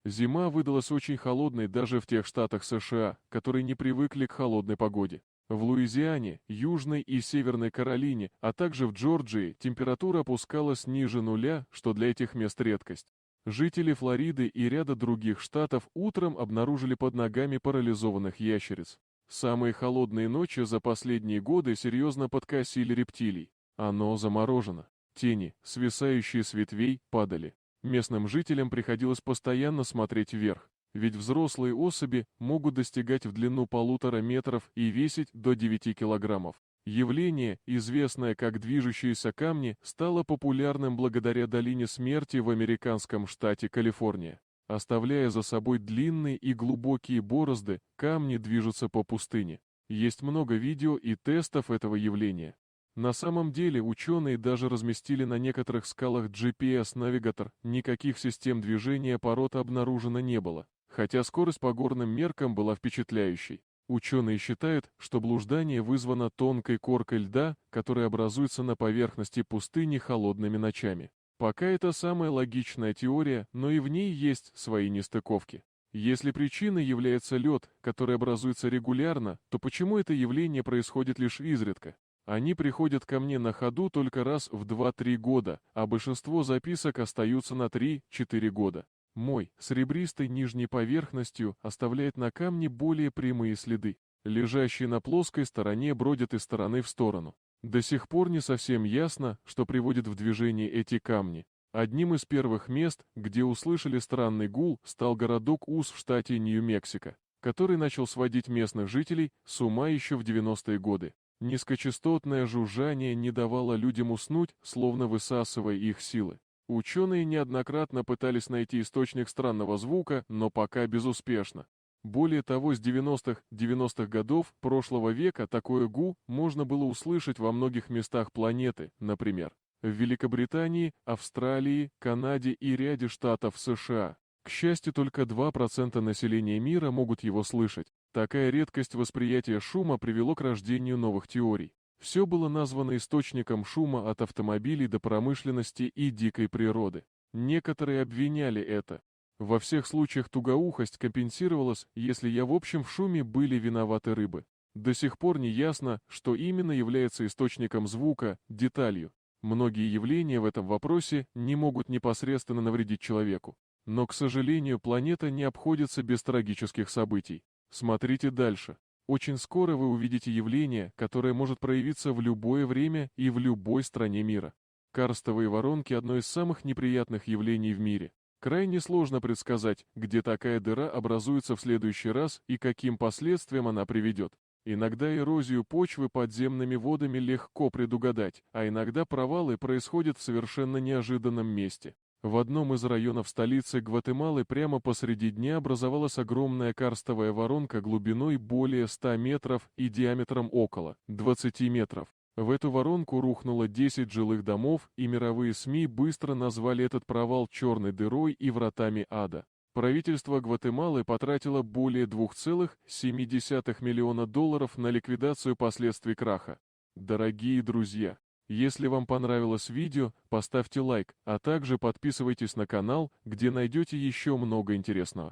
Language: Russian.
Зима выдалась очень холодной даже в тех штатах США, которые не привыкли к холодной погоде. В Луизиане, Южной и Северной Каролине, а также в Джорджии температура опускалась ниже нуля, что для этих мест редкость. Жители Флориды и ряда других штатов утром обнаружили под ногами парализованных ящериц. Самые холодные ночи за последние годы серьезно подкосили рептилий. Оно заморожено. Тени, свисающие с ветвей, падали. Местным жителям приходилось постоянно смотреть вверх, ведь взрослые особи могут достигать в длину 1,5 метра и весить до 9 килограммов. Явление, известное как движущиеся камни, стало популярным благодаря долине смерти в американском штате Калифорния. Оставляя за собой длинные и глубокие борозды, камни движутся по пустыне. Есть много видео и тестов этого явления. На самом деле ученые даже разместили на некоторых скалах GPS-навигатор, никаких систем движения пород обнаружено не было, хотя скорость по горным меркам была впечатляющей. Ученые считают, что блуждание вызвано тонкой коркой льда, которая образуется на поверхности пустыни холодными ночами. Пока это самая логичная теория, но и в ней есть свои нестыковки. Если причиной является лед, который образуется регулярно, то почему это явление происходит лишь изредка? Они приходят ко мне на ходу только раз в 2-3 года, а большинство записок остаются на 3-4 года. Мой, с ребристой нижней поверхностью, оставляет на камне более прямые следы. Лежащие на плоской стороне бродят из стороны в сторону. До сих пор не совсем ясно, что приводит в движение эти камни. Одним из первых мест, где услышали странный гул, стал городок Уз в штате Нью-Мексико, который начал сводить местных жителей с ума еще в 90-е годы. Низкочастотное жужжание не давало людям уснуть, словно высасывая их силы. Ученые неоднократно пытались найти источник странного звука, но пока безуспешно. Более того, с 90-х годов прошлого века такое гу можно было услышать во многих местах планеты, например, в Великобритании, Австралии, Канаде и ряде штатов США. К счастью, только 2% населения мира могут его слышать. Такая редкость восприятия шума привело к рождению новых теорий. Все было названо источником шума от автомобилей до промышленности и дикой природы. Некоторые обвиняли это. Во всех случаях тугоухость компенсировалась, если в общем шуме были виноваты рыбы. До сих пор не ясно, что именно является источником звука, деталью. Многие явления в этом вопросе не могут непосредственно навредить человеку. Но, к сожалению, планета не обходится без трагических событий. Смотрите дальше. Очень скоро вы увидите явление, которое может проявиться в любое время и в любой стране мира. Карстовые воронки – одно из самых неприятных явлений в мире. Крайне сложно предсказать, где такая дыра образуется в следующий раз и каким последствиям она приведет. Иногда эрозию почвы подземными водами легко предугадать, а иногда провалы происходят в совершенно неожиданном месте. В одном из районов столицы Гватемалы прямо посреди дня образовалась огромная карстовая воронка глубиной более 100 метров и диаметром около 20 метров. В эту воронку рухнуло 10 жилых домов, и мировые СМИ быстро назвали этот провал черной дырой и вратами ада. Правительство Гватемалы потратило более 2,7 миллиона долларов на ликвидацию последствий краха. Дорогие друзья! Если вам понравилось видео, поставьте лайк, а также подписывайтесь на канал, где найдете еще много интересного.